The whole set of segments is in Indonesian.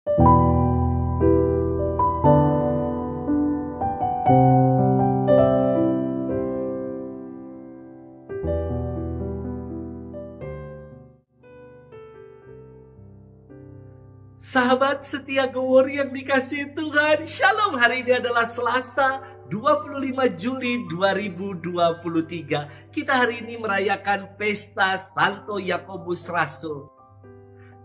Sahabat setia Gowor yang dikasihi Tuhan, Shalom. Hari ini adalah Selasa 25 Juli 2023. Kita hari ini merayakan pesta Santo Yakobus Rasul.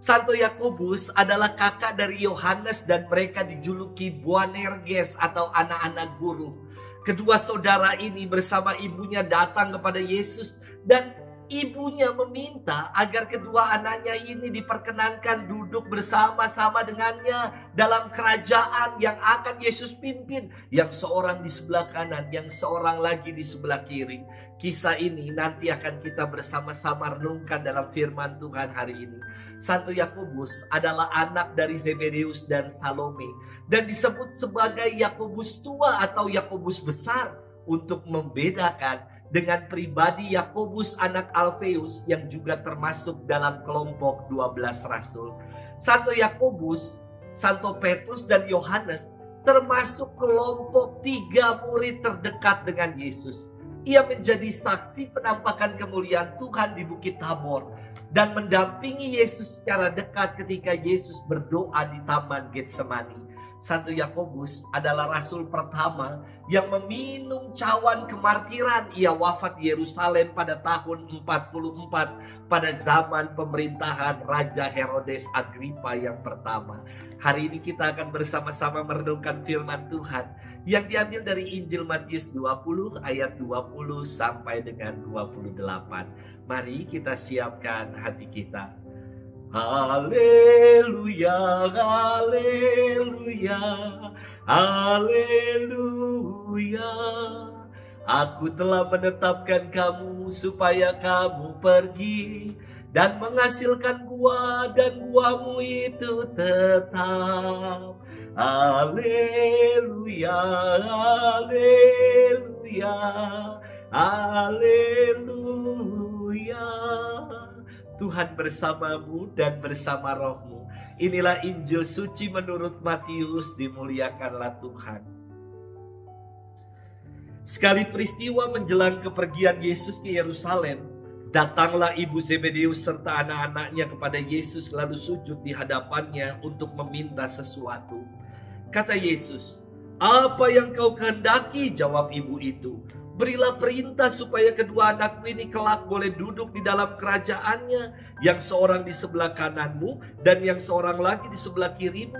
Santo Yakobus adalah kakak dari Yohanes dan mereka dijuluki Boanerges atau anak-anak guru. Kedua saudara ini bersama ibunya datang kepada Yesus dan ibunya meminta agar kedua anaknya ini diperkenankan duduk bersama-sama dengannya dalam kerajaan yang akan Yesus pimpin. Yang seorang di sebelah kanan, yang seorang lagi di sebelah kiri. Kisah ini nanti akan kita bersama-sama renungkan dalam firman Tuhan hari ini. Santo Yakobus adalah anak dari Zebedeus dan Salome. Dan disebut sebagai Yakobus tua atau Yakobus besar untuk membedakan dengan pribadi Yakobus anak Alfeus yang juga termasuk dalam kelompok 12 rasul. Santo Yakobus, Santo Petrus dan Yohanes termasuk kelompok 3 murid terdekat dengan Yesus. Ia menjadi saksi penampakan kemuliaan Tuhan di Bukit Tabor dan mendampingi Yesus secara dekat ketika Yesus berdoa di Taman Getsemani. Santo Yakobus adalah rasul pertama yang meminum cawan kemartiran. Ia wafat di Yerusalem pada tahun 44 pada zaman pemerintahan Raja Herodes Agripa yang pertama. Hari ini kita akan bersama-sama merenungkan firman Tuhan yang diambil dari Injil Matius 20 ayat 20 sampai dengan 28. Mari kita siapkan hati kita. Haleluya, haleluya, haleluya. Aku telah menetapkan kamu supaya kamu pergi dan menghasilkan buah dan buahmu itu tetap. Haleluya, haleluya, haleluya. Tuhan bersamamu dan bersama rohmu. Inilah Injil suci menurut Matius, dimuliakanlah Tuhan. Sekali peristiwa menjelang kepergian Yesus ke Yerusalem, datanglah ibu Zebedeus serta anak-anaknya kepada Yesus lalu sujud di hadapannya untuk meminta sesuatu. Kata Yesus, "Apa yang kau kehendaki?" Jawab ibu itu. "Berilah perintah supaya kedua anakku ini kelak boleh duduk di dalam kerajaannya, yang seorang di sebelah kananmu dan yang seorang lagi di sebelah kirimu."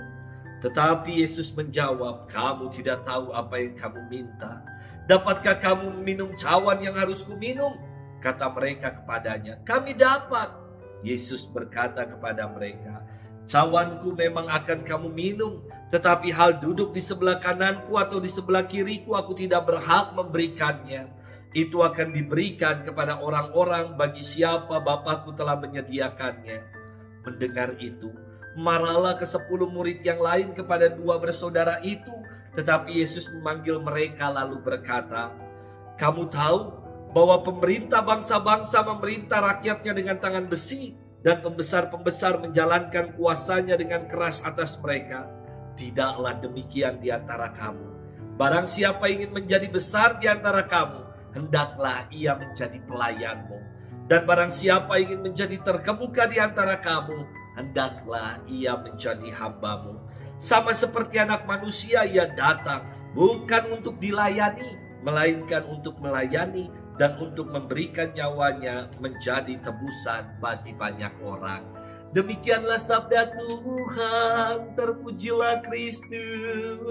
Tetapi Yesus menjawab, "Kamu tidak tahu apa yang kamu minta. Dapatkah kamu minum cawan yang harus kuminum?" Kata mereka kepadanya, "Kami dapat." Yesus berkata kepada mereka, "Cawanku memang akan kamu minum, tetapi hal duduk di sebelah kananku atau di sebelah kiriku aku tidak berhak memberikannya. Itu akan diberikan kepada orang-orang bagi siapa Bapakku telah menyediakannya." Mendengar itu, marahlah ke-10 murid yang lain kepada 2 bersaudara itu. Tetapi Yesus memanggil mereka lalu berkata, "Kamu tahu bahwa pemerintah bangsa-bangsa memerintah rakyatnya dengan tangan besi, dan pembesar-pembesar menjalankan kuasanya dengan keras atas mereka. Tidaklah demikian di antara kamu. Barang siapa ingin menjadi besar di antara kamu, hendaklah ia menjadi pelayanmu. Dan barang siapa ingin menjadi terkemuka di antara kamu, hendaklah ia menjadi hambamu. Sama seperti Anak Manusia, ia datang bukan untuk dilayani, melainkan untuk melayani dan untuk memberikan nyawanya menjadi tebusan bagi banyak orang." Demikianlah sabda Tuhan, terpujilah Kristus.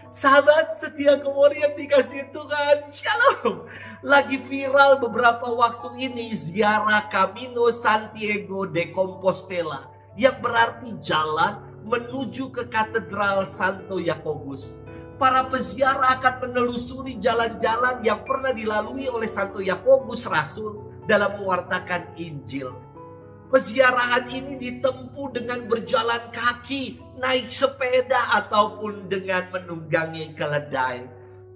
Sahabat setia Gowor yang dikasihi Tuhan, Shalom. Lagi viral beberapa waktu ini ziarah Camino Santiago de Compostela, yang berarti jalan menuju ke Katedral Santo Yakobus. Para peziarah akan menelusuri jalan-jalan yang pernah dilalui oleh Santo Yakobus Rasul dalam mewartakan Injil. Peziarahan ini ditempuh dengan berjalan kaki, naik sepeda, ataupun dengan menunggangi keledai.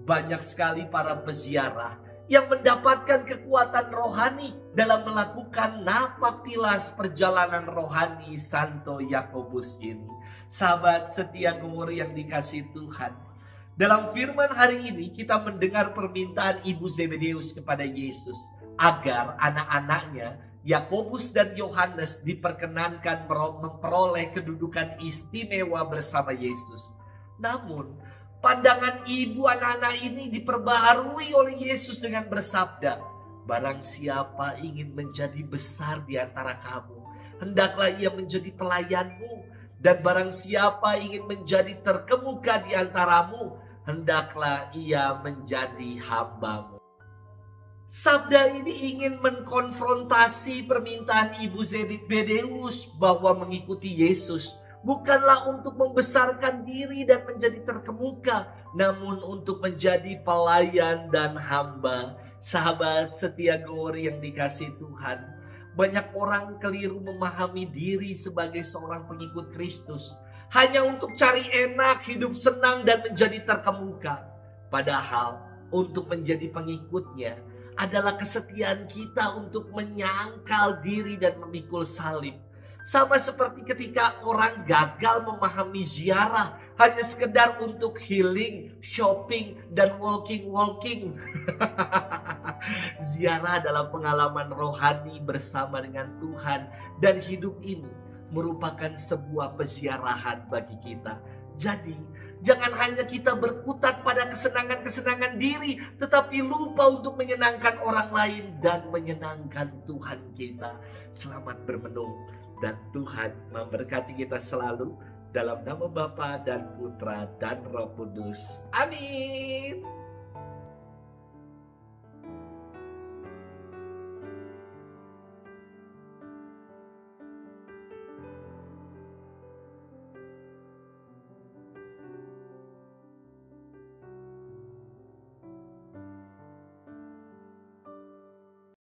Banyak sekali para peziarah yang mendapatkan kekuatan rohani dalam melakukan napak tilas perjalanan rohani Santo Yakobus ini. Sahabat setia Gowor yang dikasihi Tuhan, dalam firman hari ini kita mendengar permintaan Ibu Zebedeus kepada Yesus agar anak-anaknya Yakobus dan Yohanes diperkenankan memperoleh kedudukan istimewa bersama Yesus. Namun pandangan ibu anak-anak ini diperbaharui oleh Yesus dengan bersabda, "Barang siapa ingin menjadi besar di antara kamu, hendaklah ia menjadi pelayanmu. Dan barang siapa ingin menjadi terkemuka di antaramu, hendaklah ia menjadi hambamu." Sabda ini ingin mengkonfrontasi permintaan Ibu Zebedeus bahwa mengikuti Yesus bukanlah untuk membesarkan diri dan menjadi terkemuka, namun untuk menjadi pelayan dan hamba. Sahabat setia Gowor yang dikasihi Tuhan, banyak orang keliru memahami diri sebagai seorang pengikut Kristus hanya untuk cari enak, hidup senang dan menjadi terkemuka. Padahal untuk menjadi pengikutnya adalah kesetiaan kita untuk menyangkal diri dan memikul salib. Sama seperti ketika orang gagal memahami ziarah hanya sekedar untuk healing, shopping, dan walking. Ziarah adalah pengalaman rohani bersama dengan Tuhan, dan hidup ini merupakan sebuah peziarahan bagi kita. Jadi jangan hanya kita berkutat pada kesenangan-kesenangan diri, tetapi lupa untuk menyenangkan orang lain dan menyenangkan Tuhan kita. Selamat bermenung, dan Tuhan memberkati kita selalu dalam nama Bapa dan Putra dan Roh Kudus. Amin.